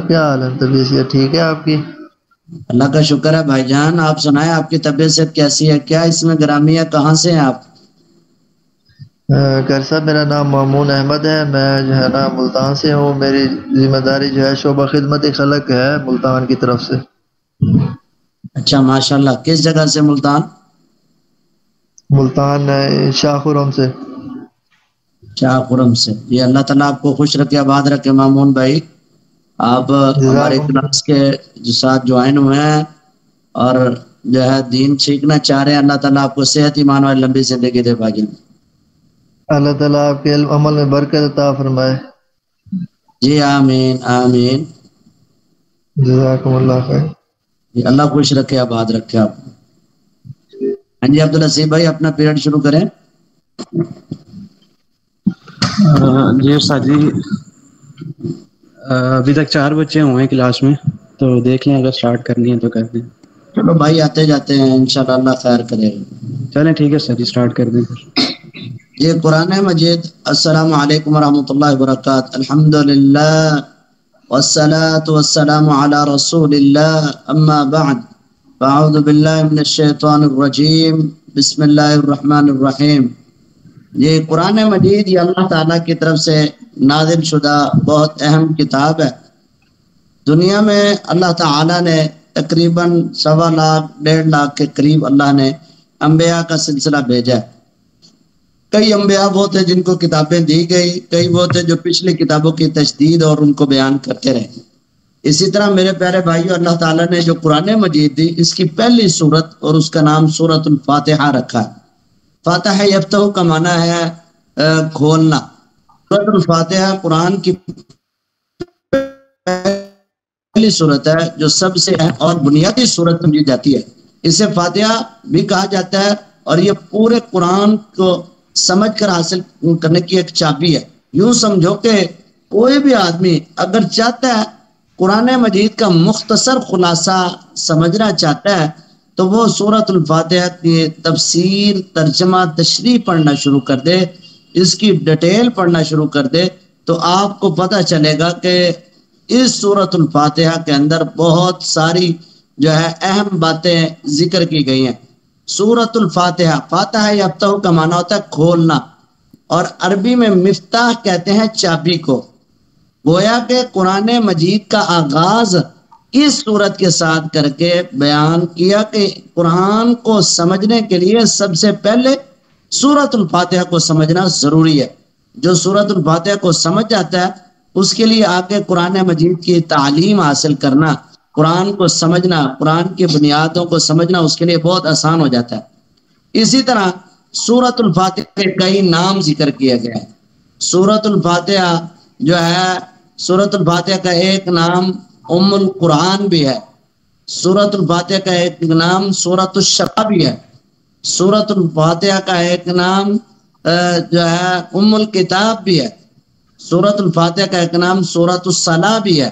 کیا حال ہے؟ طبیعت سے ٹھیک ہے آپ کی؟ اللہ کا شکر ہے بھائی جان. آپ سنائیں آپ کی طبیعت سے کیسی ہے؟ کیا اس میں گرامی ہے؟ کہاں سے ہیں آپ؟ گھر صاحب میرا نام مامون احمد ہے. میں جو ہے نا ملتان سے ہوں. میری ذمہ داری جو ہے شعبہ خدمت خلق ہے ملتان کی طرف سے. اچھا ماشاء اللہ. کس جگہ سے ملتان؟ ملتان شاہ خرم سے. شاہ خرم سے. یہ اللہ تعالیٰ آپ کو خوش رکھے آباد رکھے مامون بھائی. آپ ہمارے جزاکم کلاس کے جو ساتھ جوائن ہوئے ہیں اور جو ہے دین سیکھنا چاہ رہے ہیں, اللہ تعالیٰ آپ کو صحت ایمان اور لمبی زندگی دے بھائی جان. اللہ تعالیٰ آپ کے علم عمل میں برکت عطا فرمائے. جی آمین آمین. جزاکم اللہ خیر. جی اللہ خوش رکھے آباد رکھے آپ کو. ہاں جی عبدالعزیز بھائی اپنا پیریڈ شروع کریں. جی استاد جی, ابھی تک 4 بچے ہوئے ہیں کلاس میں, تو دیکھ لیں اگر سٹارٹ کرنی ہے تو کر دیں. چلو بھائی آتے جاتے ہیں انشاءاللہ اللہ خیر کرے گا. چلیں ٹھیک ہے سر جی, سٹارٹ کر دیں پھر. یہ قرآن مجید. السلام علیکم ورحمۃ اللہ وبرکاتہ. الحمدللہ والصلاة والسلام علی رسول اللہ, اما بعد فاعوذ باللہ من الشیطان الرجیم, بسم اللہ الرحمن الرحیم. یہ قرآن مجید یہ اللہ تعالیٰ کی طرف سے نازل شدہ بہت اہم کتاب ہے. دنیا میں اللہ تعالیٰ نے تقریباً 1.25 لاکھ 1.5 لاکھ کے قریب اللہ نے انبیاء کا سلسلہ بھیجا ہے. کئی انبیاء وہ تھے جن کو کتابیں دی گئی, کئی وہ تھے جو پچھلی کتابوں کی تجدید اور ان کو بیان کرتے رہے. اسی طرح میرے پیارے بھائیو, اللہ تعالیٰ نے جو قرآن مجید دی اس کی پہلی صورت اور اس کا نام سورۃ الفاتحہ رکھا ہے. فاتح یفتح کا معنی ہے کھولنا. سورۃ الفاتحہ قرآن کی پہلی صورت ہے جو سب سے اہم اور بنیادی صورت سمجھی جاتی ہے. اسے فاتحہ بھی کہا جاتا ہے اور یہ پورے قرآن کو سمجھ کر حاصل کرنے کی ایک چابی ہے. یوں سمجھو کہ کوئی بھی آدمی اگر چاہتا ہے قرآن مجید کا مختصر خلاصہ سمجھنا چاہتا ہے تو وہ سورۃ الفاتحہ کی تفسیر, ترجمہ, تشریح پڑھنا شروع کر دے, اس کی ڈیٹیل پڑھنا شروع کر دے, تو آپ کو پتہ چلے گا کہ اس سورۃ الفاتحہ کے اندر بہت ساری جو ہے اہم باتیں ذکر کی گئی ہیں. سورۃ الفاتحہ, فاتحہ یفتح کا معنی ہوتا ہے کھولنا, اور عربی میں مفتاح کہتے ہیں چابی کو. گویا کہ قرآن مجید کا آغاز اس صورت کے ساتھ کر کے بیان کیا کہ قرآن کو سمجھنے کے لیے سب سے پہلے سورۃ الفاتحہ کو سمجھنا ضروری ہے. جو سورۃ الفاتحہ کو سمجھ جاتا ہے اس کے لیے آگے قرآن مجید کی تعلیم حاصل کرنا, قرآن کو سمجھنا, قرآن کی بنیادوں کو سمجھنا اس کے لیے بہت آسان ہو جاتا ہے. اسی طرح سورۃ الفاتحہ کے کئی نام ذکر کیے گئے ہیں. سورۃ الفاتحہ جو ہے, سورۃ الفاتحہ کا ایک نام ام القرآن بھی ہے. سورۃ الفاتحہ کا ایک نام سورۃ الشفا بھی ہے. سورۃ الفاتحہ کا ایک نام جو ہے ام الکتاب بھی ہے. سورۃ الفاتحہ کا ایک نام سورۃ الصلاح بھی ہے.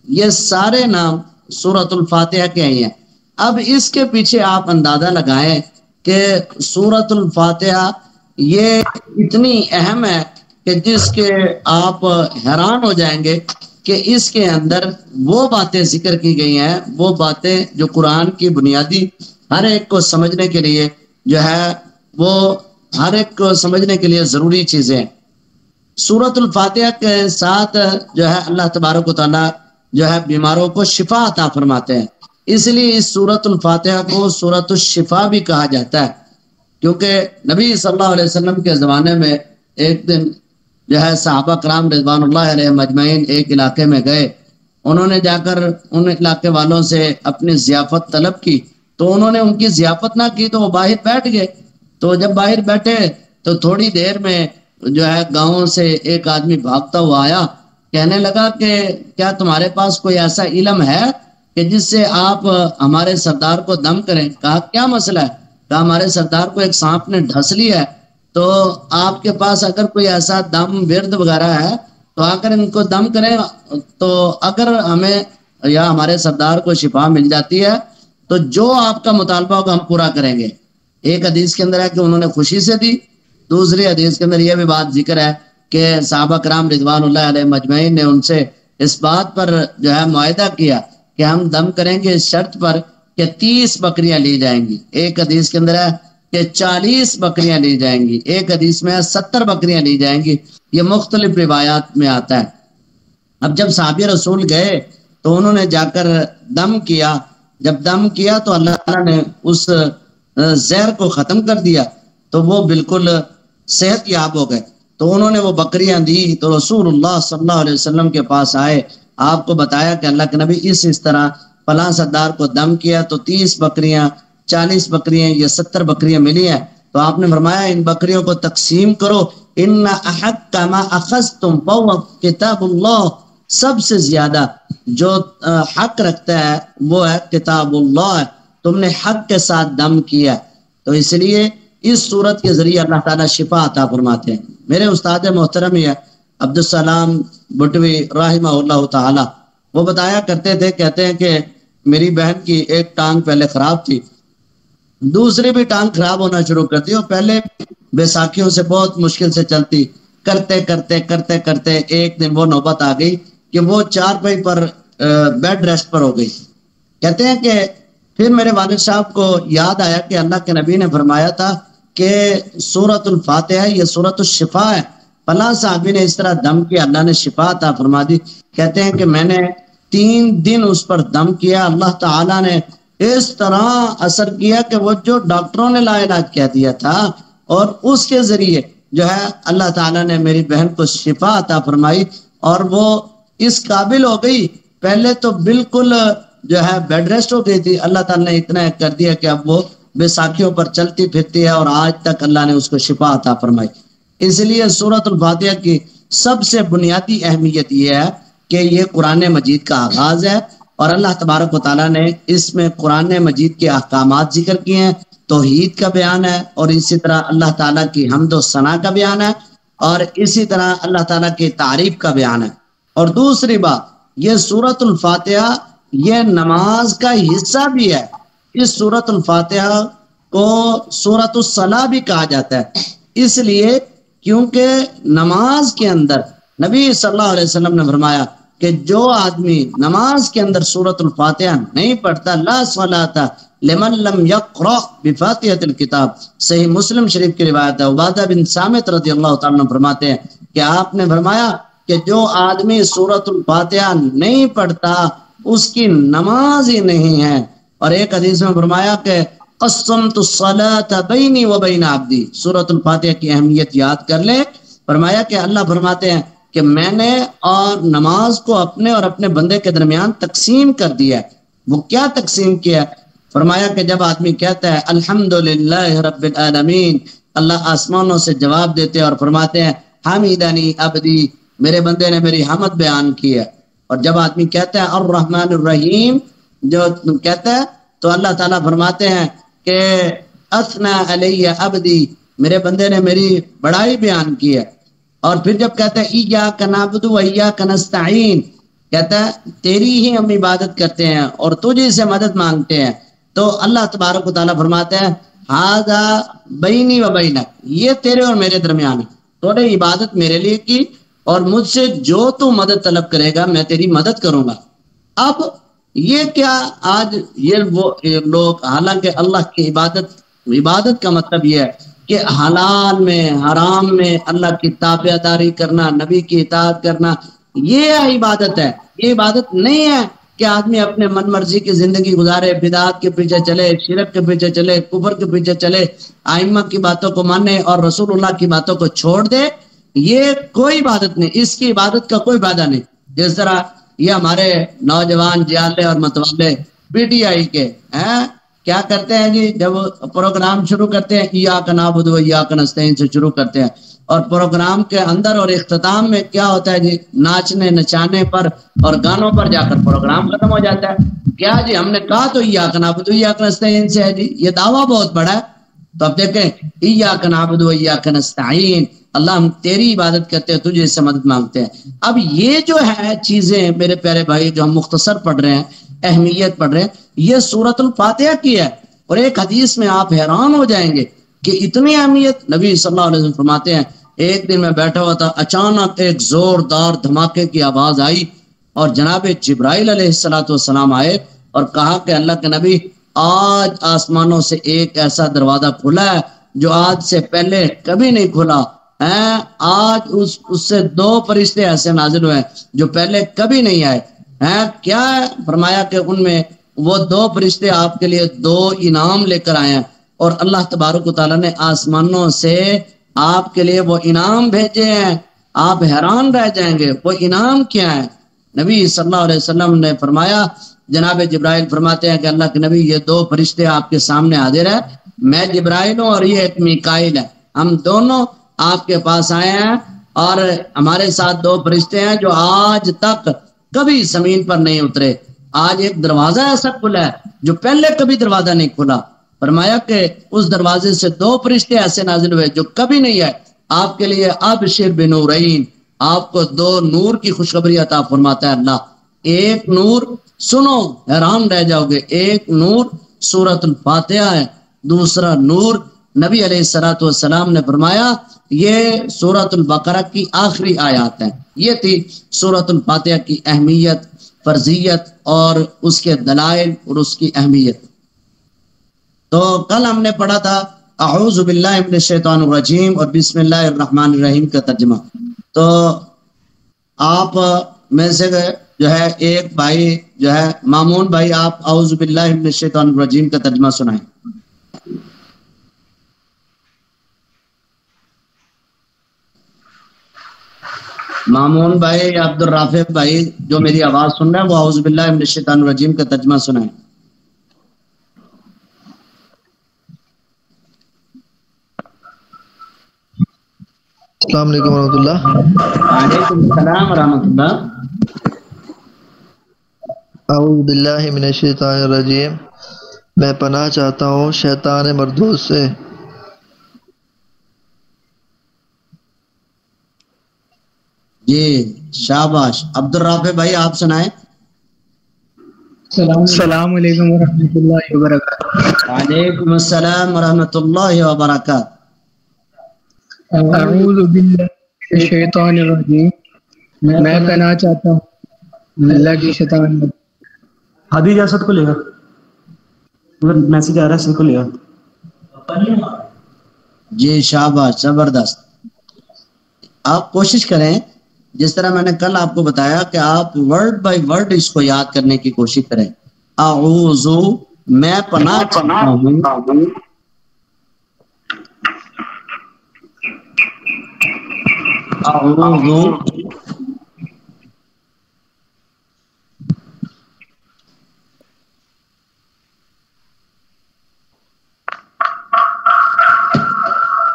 یہ سارے نام سورۃ الفاتحہ کے ہی ہیں. اب اس کے پیچھے آپ اندازہ لگائیں کہ سورۃ الفاتحہ یہ اتنی اہم ہے کہ جس کے آپ حیران ہو جائیں گے کہ اس کے اندر وہ باتیں ذکر کی گئی ہیں, وہ باتیں جو قرآن کی بنیادی ہر ایک کو سمجھنے کے لیے جو ہے وہ ہر ایک کو سمجھنے کے لیے ضروری چیزیں ہیں. سورۃ الفاتحہ کے ساتھ جو ہے اللہ تبارک و تعالیٰ جو ہے بیماروں کو شفا عطا فرماتے ہیں. اس لیے اس سورۃ الفاتحہ کو سورۃ الشفا بھی کہا جاتا ہے, کیونکہ نبی صلی اللہ علیہ وسلم کے زمانے میں ایک دن جو ہے صحابہ کرام رضوان اللہ علیہ مجمعین ایک علاقے میں گئے. انہوں نے جا کر ان علاقے والوں سے اپنی ضیافت طلب کی, تو انہوں نے ان کی ضیافت نہ کی تو وہ باہر بیٹھ گئے. تو جب باہر بیٹھے تو تھوڑی دیر میں جو ہے گاؤں سے ایک آدمی بھاگتا ہوا آیا, کہنے لگا کہ کیا تمہارے پاس کوئی ایسا علم ہے کہ جس سے آپ ہمارے سردار کو دم کریں؟ کہا کیا مسئلہ ہے؟ کہا ہمارے سردار کو ایک سانپ نے ڈھس لیا ہے, تو آپ کے پاس اگر کوئی ایسا دم ورد وغیرہ ہے تو آ کر ان کو دم کریں, تو اگر ہمیں یا ہمارے سردار کو شفا مل جاتی ہے تو جو آپ کا مطالبہ ہوگا ہم پورا کریں گے. ایک حدیث کے اندر ہے کہ انہوں نے خوشی سے دی. دوسری حدیث کے اندر یہ بھی بات ذکر ہے کہ صحابہ کرام رضوان اللہ علیہ مجمعین نے ان سے اس بات پر جو ہے معاہدہ کیا کہ ہم دم کریں گے اس شرط پر کہ 30 بکریاں لی جائیں گی. ایک حدیث کے اندر ہے کہ 40 بکریاں لی جائیں گی، ایک حدیث میں 70 بکریاں لی جائیں گی. یہ مختلف روایات میں آتا ہے. اب جب صحابی رسول گئے تو انہوں نے جا کر دم کیا. جب دم کیا تو اللہ تعالیٰ نے اس زہر کو ختم کر دیا تو وہ بالکل صحت یاب ہو گئے. تو انہوں نے وہ بکریاں دی تو رسول اللہ صلی اللہ علیہ وسلم کے پاس آئے، آپ کو بتایا کہ اللہ کے نبی اس طرح فلاں سردار کو دم کیا تو 30 بکریاں، 40 بکریاں یا 70 بکریاں ملی ہیں. تو آپ نے فرمایا ان بکریوں کو تقسیم کرو. ان احق ما اخذتم فهو کتاب اللہ، سب سے زیادہ جو حق رکھتا ہے وہ ہے کتاب اللہ. تم نے حق کے ساتھ دم کیا، تو اس لیے اس صورت کے ذریعے اللہ تعالیٰ شفا عطا فرماتے ہیں. میرے استاد محترم ہے عبدالسلام بٹوی رحمہ اللہ تعالی، وہ بتایا کرتے تھے، کہتے ہیں کہ میری بہن کی ایک ٹانگ پہلے خراب تھی، دوسری بھی ٹانگ خراب ہونا شروع کرتی، اور پہلے بیساکھیوں سے بہت مشکل سے چلتی، کرتے کرتے کرتے کرتے ایک دن وہ نوبت آ گئی کہ وہ 4 پائی پر بیڈ ریسٹ پر ہو گئی. کہتے ہیں کہ پھر میرے والد صاحب کو یاد آیا کہ اللہ کے نبی نے فرمایا تھا کہ سورۃ الفاتحہ یہ سورۃ الشفا ہے. فلاں صحابی نے اس طرح دم کیا، اللہ نے شفا عطا فرما دی. کہتے ہیں کہ میں نے 3 دن اس پر دم کیا، اللہ تعالیٰ نے اس طرح اثر کیا کہ وہ جو ڈاکٹروں نے لا علاج کہہ دیا تھا، اور اس کے ذریعے جو ہے اللہ تعالیٰ نے میری بہن کو شفا عطا فرمائی، اور وہ اس قابل ہو گئی. پہلے تو بالکل جو ہے بیڈ ریسٹ ہو گئی تھی، اللہ تعالیٰ نے اتنا کر دیا کہ اب وہ بیساکھیوں پر چلتی پھرتی ہے، اور آج تک اللہ نے اس کو شفا عطا فرمائی. اس لیے سورۃ الفاتحہ کی سب سے بنیادی اہمیت یہ ہے کہ یہ قرآن مجید کا آغاز ہے، اور اللہ تبارک و تعالیٰ نے اس میں قرآن مجید کے احکامات ذکر کیے ہیں. توحید کا بیان ہے، اور اسی طرح اللہ تعالیٰ کی حمد و ثنا کا بیان ہے، اور اسی طرح اللہ تعالیٰ کی تعریف کا بیان ہے. اور دوسری بات، یہ سورۃ الفاتحہ یہ نماز کا حصہ بھی ہے. اس سورۃ الفاتحہ کو سورۃ الصلاۃ بھی کہا جاتا ہے، اس لیے کیونکہ نماز کے اندر نبی صلی اللہ علیہ وسلم نے فرمایا کہ جو آدمی نماز کے اندر سورۃ الفاتحہ نہیں پڑھتا، لا صلاۃ لمن لم یقرأ بفاتحۃ الکتاب. صحیح مسلم شریف کی روایت ہے، عبادہ بن صامت رضی اللہ تعالیٰ عنہ فرماتے ہیں کہ آپ نے فرمایا کہ جو آدمی سورۃ الفاتحہ نہیں پڑھتا اس کی نماز ہی نہیں ہے. اور ایک حدیث میں فرمایا کہ قسمت الصلاۃ بینی و بین عبدی. سورۃ الفاتحہ کی اہمیت یاد کر لیں. فرمایا کہ اللہ فرماتے ہیں کہ میں نے اور نماز کو اپنے اور اپنے بندے کے درمیان تقسیم کر دیا ہے. وہ کیا تقسیم کیا؟ فرمایا کہ جب آدمی کہتا ہے الحمدللہ رب العالمین، اللہ آسمانوں سے جواب دیتے ہیں اور فرماتے ہیں حمیدنی عبدی، میرے بندے نے میری حمد بیان کی ہے. اور جب آدمی کہتا ہے الرحمن الرحیم جو کہتا ہے تو اللہ تعالیٰ فرماتے ہیں کہ اثنا علی عبدی، میرے بندے نے میری بڑائی بیان کی ہے. اور پھر جب کہتا ہے ایاک نعبد و ایاک نستعین، کہتا ہے تیری ہی ہم عبادت کرتے ہیں اور تجھے سے مدد مانگتے ہیں، تو اللہ تبارک و تعالیٰ فرماتے ہیں ھذا بینی و بینک، یہ تیرے اور میرے درمیان ہے، تو نے عبادت میرے لیے کی اور مجھ سے جو تو مدد طلب کرے گا میں تیری مدد کروں گا. اب یہ کیا آج یہ وہ لوگ، حالانکہ اللہ کی عبادت کا مطلب یہ ہے کہ حلال میں حرام میں اللہ کی تابع داری کرنا، نبی کی اطاعت کرنا، یہ عبادت ہے. یہ عبادت نہیں ہے کہ آدمی اپنے من مرضی کی زندگی گزارے، بدعات کے پیچھے چلے، شرک کے پیچھے چلے، کفر کے پیچھے چلے، ائمہ کی باتوں کو مانے اور رسول اللہ کی باتوں کو چھوڑ دے. یہ کوئی عبادت نہیں، اس کی عبادت کا کوئی فائدہ نہیں. جس طرح یہ ہمارے نوجوان جیالے اور متوالے پی ٹی آئی کے ہیں، کیا کرتے ہیں جی، جب پروگرام شروع کرتے ہیں ایاک نعبد و ایاک نستعین سے شروع کرتے ہیں، اور پروگرام کے اندر اور اختتام میں کیا ہوتا ہے جی، ناچنے نچانے پر اور گانوں پر جا کر پروگرام ختم ہو جاتا ہے. کیا جی ہم نے کہا تو ایاک نعبد و ایاک نستعین سے ہے جی، یہ دعویٰ بہت بڑا ہے. تو اب دیکھیں ایاک نعبد و ایاک نستعین، اللہ ہم تیری عبادت کرتے ہیں، تجھے اس سے مدد مانگتے ہیں. اب یہ جو ہے چیزیں میرے پیارے بھائی جو ہم مختصر پڑھ رہے ہیں، اہمیت پڑھ رہے ہیں، یہ سورۃ الفاتحہ کی ہے. اور ایک حدیث میں آپ حیران ہو جائیں گے کہ اتنی اہمیت. نبی صلی اللہ علیہ وسلم فرماتے ہیں ایک دن میں بیٹھا ہوا تھا، اچانک ایک زوردار دھماکے کی آواز آئی اور جناب جبرائیل علیہ السلام آئے اور کہا کہ اللہ کے نبی آج آسمانوں سے ایک ایسا دروازہ کھلا ہے جو آج سے پہلے کبھی نہیں کھلا ہے، آج اس سے 2 فرشتے ایسے نازل ہوئے جو پہلے کبھی نہیں آئے ہیں، کیا ہے؟ فرمایا کہ ان میں وہ 2 فرشتے آپ کے لیے 2 انعام لے کر آئے ہیں، اور اللہ تبارک و تعالیٰ نے آسمانوں سے آپ کے لیے وہ انعام بھیجے ہیں، آپ حیران رہ جائیں گے وہ انعام کیا ہے؟ نبی صلی اللہ علیہ وسلم نے فرمایا، جناب جبرائیل فرماتے ہیں کہ اللہ کے نبی یہ 2 فرشتے آپ کے سامنے حاضر ہیں، میں جبرائیل ہوں اور یہ ایک میکائیل ہے، ہم دونوں آپ کے پاس آئے ہیں اور ہمارے ساتھ 2 فرشتے ہیں جو آج تک کبھی زمین پر نہیں اترے، آج ایک دروازہ ایسا کھلا ہے جو پہلے کبھی دروازہ نہیں کھلا۔ فرمایا کہ اس دروازے سے 2 فرشتے ایسے نازل ہوئے جو کبھی نہیں آئے، آپ کے لیے ابشر بنورین، آپ کو 2 نور کی خوشخبری عطا فرماتا ہے اللہ۔ ایک نور سنو حیران رہ جاؤ گے، ایک نور سورۃ الفاتحہ ہے، دوسرا نور نبی علیہ السلام نے فرمایا یہ سورۃ البقرہ کی آخری آیات ہیں۔ یہ تھی سورۃ الفاتحہ کی اہمیت، فرضیت اور اس کے دلائل اور اس کی اہمیت۔ تو کل ہم نے پڑھا تھا اعوذ باللہ من الشیطان الرجیم اور بسم اللہ الرحمن الرحیم کا ترجمہ۔ تو آپ میں سے جو ہے ایک بھائی جو ہے مامون بھائی، آپ اعوذ باللہ من الشیطان الرجیم کا ترجمہ سنائیں۔ مامون بھائی یا عبد الرافع بھائی جو میری آواز سن رہے ہیں وہ اعوذ باللہ من الشیطان الرجیم کا ترجمہ سنائیں۔ السلام علیکم ورحمۃ اللہ۔ وعلیکم السلام ورحمۃ اللہ۔ اعوذ باللہ من الشیطان الرجیم، میں پناہ چاہتا ہوں شیطان مردود سے۔ جی شاباش، عبد الرافع بھائی آپ سنائیں۔ السلام علیکم ورحمۃ اللہ وبرکاتہ۔ وعلیکم السلام ورحمۃ اللہ وبرکاتہ۔ اعوذ باللہ من الشیطان الرجیم، میں پناہ چاہتا ہوں اللہ کی شیطان میں۔ حبیب اسد کو لے گا، اگر میسج آ رہا ہے اسد کو لے گا۔ جی شاباش، زبردست۔ آپ کوشش کریں جس طرح میں نے کل آپ کو بتایا کہ آپ ورڈ بائی ورڈ اس کو یاد کرنے کی کوشش کریں۔ اعوذ، میں پناہ چاہتا ہوں، اعوذ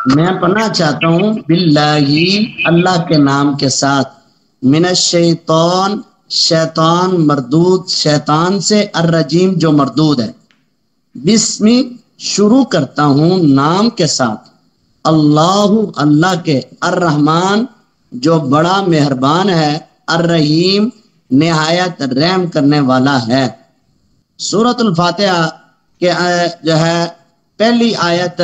میں پناہ چاہتا ہوں باللہ، اللہ کے نام کے ساتھ، من الشیطان، شیطان مردود، شیطان سے، الرجیم جو مردود ہے، بسمی شروع کرتا ہوں نام کے ساتھ، اللہ اللہ کے، الرحمن جو بڑا مہربان ہے، الرحیم نہایت رحم کرنے والا ہے۔ سورۃ الفاتحہ کے جو ہے پہلی آیت،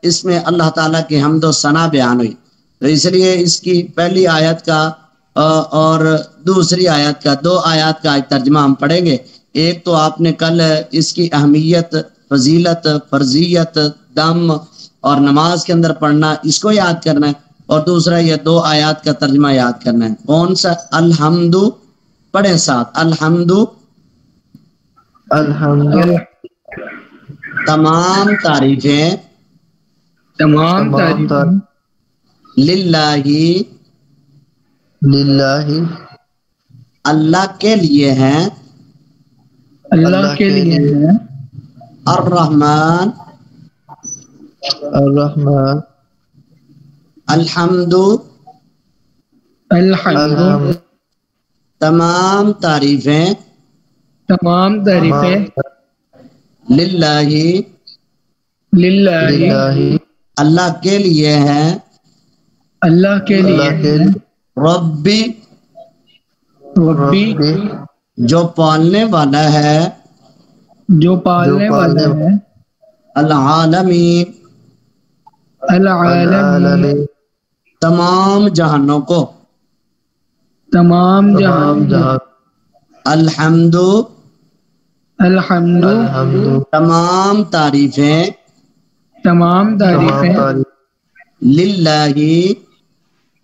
اس میں اللہ تعالیٰ کی حمد و ثنا بیان ہوئی، تو اس لیے اس کی پہلی آیت کا اور دوسری آیت کا، 2 آیات کا آج ترجمہ ہم پڑھیں گے۔ ایک تو آپ نے کل اس کی اہمیت، فضیلت، فرضیت، دم اور نماز کے اندر پڑھنا، اس کو یاد کرنا ہے، اور دوسرا یہ 2 آیات کا ترجمہ یاد کرنا ہے۔ کون سا؟ الحمد، پڑھیں ساتھ، الحمد الحمد، تمام تعریفیں، تمام تعریفیں للہ للہ اللہ کے لیے ہیں، اللہ کے لیے ہیں، الرحمن الرحمن الحمد الحمد تمام تعریفیں تمام تعریفیں للہ للہ للہ اللہ کے لیے ہیں، اللہ کے لیے اللہ کے ہیں، ربی ربی جو پالنے والا ہے، جو پالنے والا ہے، العالمین العالمین العالمین تمام جہانوں کو، تمام تمام جہان جہاں الحمد الحمد تمام تعریفیں تمام تعریفیں للہ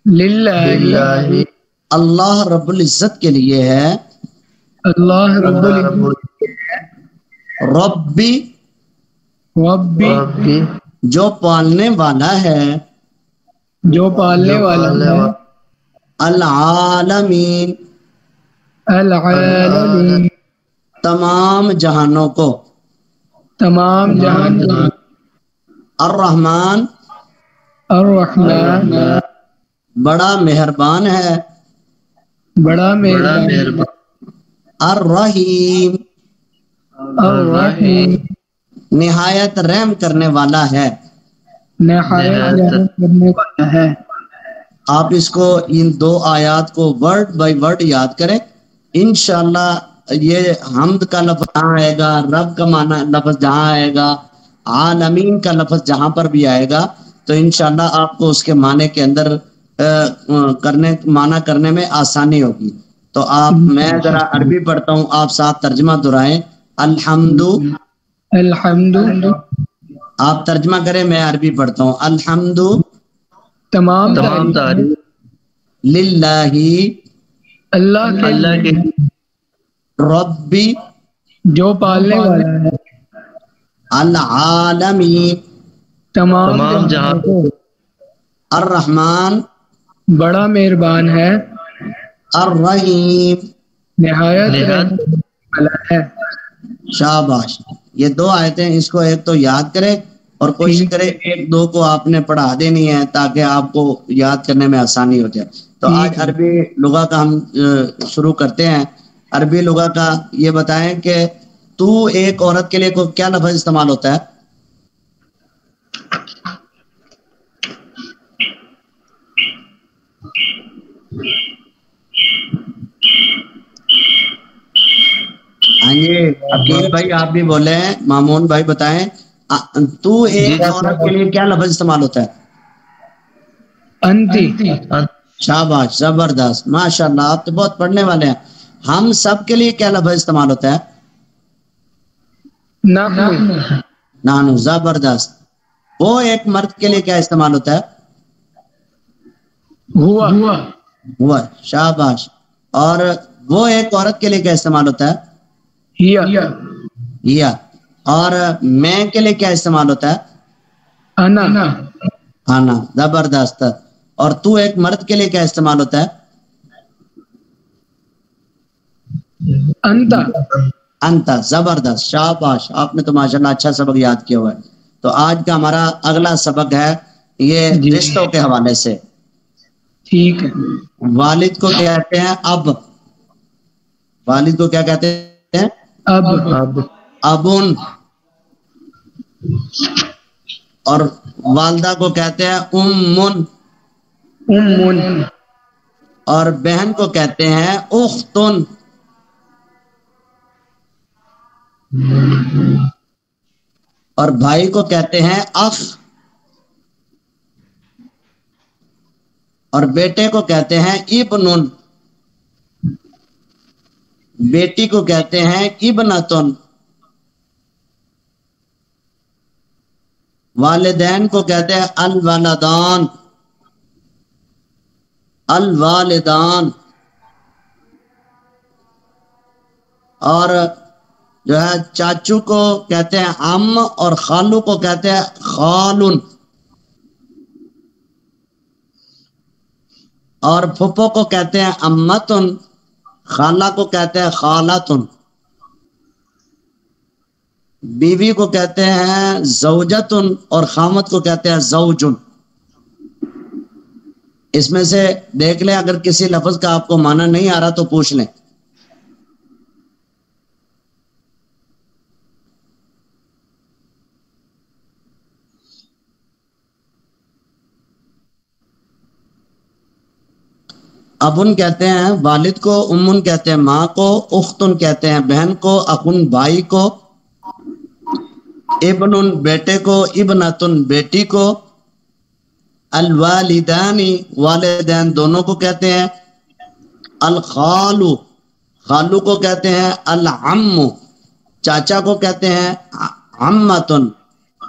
للہ اللہ رب العزت کے لیے ہے. اللہ رب العزت ربی ربی جو پالنے والا ہے جو پالنے والا ہے العالمین العالمین تمام جہانوں کو تمام جہان الرحمن الرحمن بڑا مہربان ہے بڑا مہربان الرحیم الرحیم نہایت رحم کرنے والا ہے. نہایت رحم کرنے والا ہے. آپ اس کو ان دو آیات کو ورڈ بائی ورڈ یاد کریں. انشاءاللہ یہ حمد کا لفظ جہاں آئے گا، رب کا معنی لفظ جہاں آئے گا، عالمین کا لفظ جہاں پر بھی آئے گا، تو انشاءاللہ آپ کو اس کے معنی کے اندر معنی کرنے میں آسانی ہوگی. تو آپ میں ذرا عربی پڑھتا ہوں، آپ ساتھ ترجمہ دہرائیں. الحمد الحمد آپ ترجمہ کریں، میں عربی پڑھتا ہوں. الحمد تمام تعریف للہ اللہ کے ربی جو پالنے والا ہے العالمین تمام جہاں کو الرحمن بڑا مہربان ہے الرحیم نہایت رحم والا ہے. شاباش. یہ دو آیتیں اس کو ایک تو یاد کرے اور کوشش کرے ایک دو کو آپ نے پڑھا دینی ہے تاکہ آپ کو یاد کرنے میں آسانی ہو جائے. تو آج عربی لغہ کا ہم شروع کرتے ہیں. عربی لغہ کا یہ بتائیں کہ تو ایک عورت کے لیے کیا لفظ استعمال ہوتا ہے؟ ہاں جی عقیل بھائی آپ بھی بولے ہیں، مامون بھائی بتائیں تو ایک عورت کے لیے کیا لفظ استعمال ہوتا ہے؟ انتی شاباش زبردست ماشاءاللہ آپ تو بہت پڑھنے والے ہیں. ہم سب کے لیے کیا لفظ استعمال ہوتا ہے؟ نانو زبردست. وہ ایک مرد کے لیے کیا استعمال ہوتا ہے؟ ہوا شاباش. اور وہ ایک عورت کے لیے کیا استعمال ہوتا ہے؟ یا. اور میں کے لیے کیا استعمال ہوتا ہے؟ انا زبردست. اور تو ایک مرد کے لیے کیا استعمال ہوتا ہے؟ انتا زبردست شاباش. آپ نے تو ماشاءاللہ اچھا سبق یاد کیا ہوا ہے. تو آج کا ہمارا اگلا سبق ہے یہ رشتوں کے حوالے سے. ٹھیک ہے. والد کو کہتے ہیں اب. والد کو کیا کہتے ہیں؟ اب. ابن. اور والدہ کو کہتے ہیں امن. اور بہن کو کہتے ہیں اختن. اور بھائی کو کہتے ہیں اخ. اور بیٹے کو کہتے ہیں ابن. بیٹی کو کہتے ہیں ابنتن. والدین کو کہتے ہیں الولدان. الوالدان. اور جو ہے چاچو کو کہتے ہیں عم اور خالو کو کہتے ہیں خالن. اور پھپھو کو کہتے ہیں امتن. خالہ کو کہتے ہیں خالتن. بیوی کو کہتے ہیں زوجتن اور خامد کو کہتے ہیں زوجن. اس میں سے دیکھ لیں اگر کسی لفظ کا آپ کو معنی نہیں آ رہا تو پوچھ لیں. ابن کہتے ہیں والد کو، امن کہتے ہیں ماں کو، اختن کہتے ہیں بہن کو، اخن بھائی کو، ابن بیٹے کو، ابنتن بیٹی کو، الوالدانی والدین دونوں کو کہتے ہیں، الخالو خالو کو کہتے ہیں العم، چاچا کو کہتے ہیں عمتن،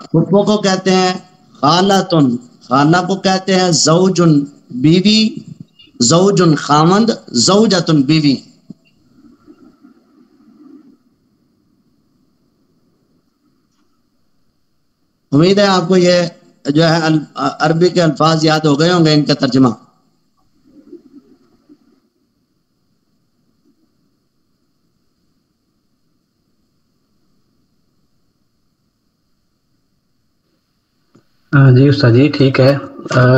پھپھو کو کہتے ہیں خالتن، خالہ کو کہتے ہیں زوجن بیوی، زوجن خامند، زوجتن بیوی۔ امید ہے آپ کو یہ جو ہے عربی کے الفاظ یاد ہو گئے ہوں گے، ان کا ترجمہ۔ جی استاد جی ٹھیک ہے،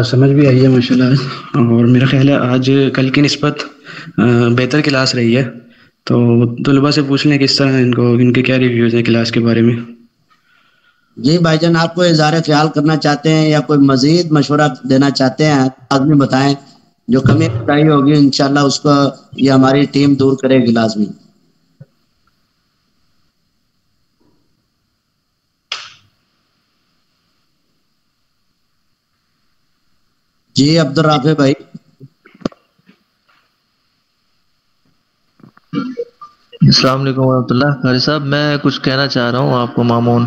سمجھ بھی آئی ہے ماشاء اللہ، اور میرا خیال ہے آج کل کی نسبت بہتر کلاس رہی ہے، تو طلباء سے پوچھ لیں کس طرح ان کے کیا ریویوز ہیں کلاس کے بارے میں۔ جی بھائی جان، آپ کو اظہار خیال کرنا چاہتے ہیں یا کوئی مزید مشورہ دینا چاہتے ہیں آدمی بتائیں، جو کمی کوتاہی ہوگی انشاءاللہ اس کو یہ ہماری ٹیم دور کرے گی لازمی۔ جی عبدالرافع بھائی۔ السلام علیکم ورحمۃ اللہ۔ قاری صاحب میں کچھ کہنا چاہ رہا ہوں آپ کو مامون۔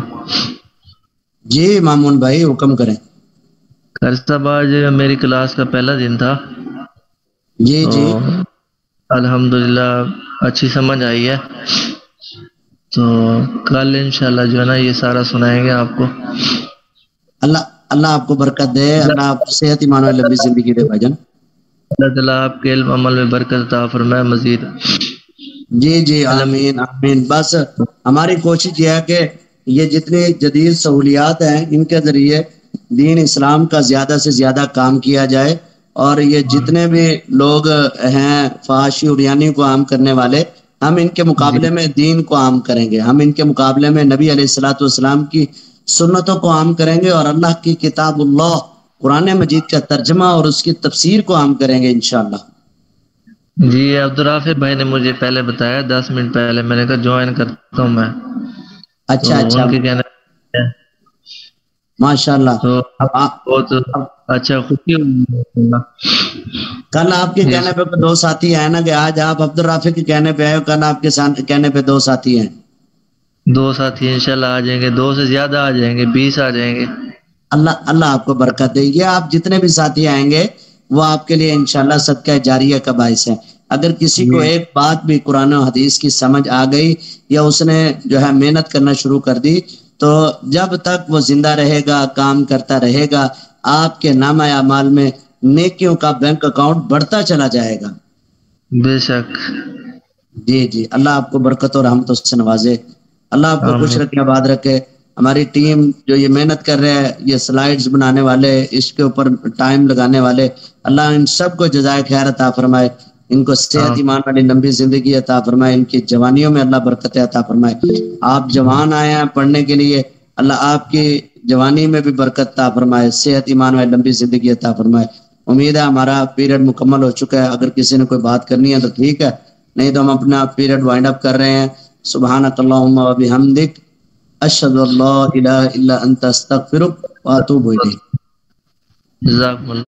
جی مامون بھائی حکم کریں۔ قاری صاحب آج میری کلاس کا پہلا دن تھا، جی تو جی الحمدللہ اچھی سمجھ آئی ہے، تو کل انشاءاللہ جو ہے نا یہ سارا سنائیں گے آپ کو۔ اللہ آپ کو برکت دے، اللہ آپ کو صحت ایمان و لمبی زندگی دے بھائی جان۔ اللہ تعالیٰ آپ کے علم عمل میں برکت عطا فرمائے مزید۔ جی جی آمین آمین۔ بس ہماری کوشش یہ ہے کہ یہ جتنی جدید سہولیات ہیں ان کے ذریعے دین اسلام کا زیادہ سے زیادہ کام کیا جائے، اور یہ جتنے بھی لوگ ہیں فحاشی عریانی کو عام کرنے والے، ہم ان کے مقابلے میں دین کو عام کریں گے، ہم ان کے مقابلے میں نبی علیہ الصلوۃ والسلام کی سنتوں کو عام کریں گے، اور اللہ کی کتاب اللہ قرآن مجید کا ترجمہ اور اس کی تفسیر کو عام کریں گے انشاءاللہ۔ جی عبدالرافع بھائی نے مجھے پہلے بتایا 10 منٹ پہلے، میں نے کہا جوائن کرتا ہوں میں، اچھا تو اچھا ان کے کہنا ماشاءاللہ۔ تو اب بہت اچھا خوشی ہوئی۔ کل آپ کے کہنے پہ 2 ساتھی ہیں نا، کہ آج آپ عبدالرافع کے کہنے پہ آئے، کل آپ کے کہنے پہ 2 ساتھی ہیں۔ 2 ساتھی انشاءاللہ آ جائیں گے، 2 سے زیادہ آ جائیں گے، 20 آ جائیں گے۔ اللہ آپ کو برکت دے۔ یہ آپ جتنے بھی ساتھی آئیں گے وہ آپ کے لیے انشاءاللہ صدقہ جاریہ کا باعث ہے۔ اگر کسی کو ایک بات بھی قرآن و حدیث کی سمجھ آ گئی، یا اس نے جو ہے محنت کرنا شروع کر دی، تو جب تک وہ زندہ رہے گا، کام کرتا رہے گا، آپ کے نامہ اعمال میں نیکیوں کا بینک اکاؤنٹ بڑھتا چلا جائے گا۔ بے شک۔ جی جی، اللہ آپ کو برکت اور رحمت سے نوازے، اللہ آپ کو خوش آمین۔ رکھے، آباد رکھے۔ ہماری ٹیم جو یہ محنت کر رہے ہیں، یہ سلائیڈز بنانے والے، اس کے اوپر ٹائم لگانے والے، اللہ ان سب کو جزائے خیر عطا فرمائے، ان کو صحت ایمان والی لمبی زندگی عطا فرمائے، ان کی جوانیوں میں اللہ برکت عطا فرمائے۔ آپ جوان آئے ہیں پڑھنے کے لیے، اللہ آپ کی جوانی میں بھی برکت عطا فرمائے، صحت ایمان والی لمبی زندگی عطا فرمائے۔ امید ہے ہمارا پیریڈ مکمل ہو چکا ہے، اگر کسی نے کوئی بات کرنی ہے تو ٹھیک ہے، نہیں تو ہم اپنا پیریڈ وائنڈ اپ کر رہے ہیں۔ سبحانک اللہم و بحمدک، اشہد ان لا الہ الا انت استغفرک واتوب الیک۔ جزاکم اللہ۔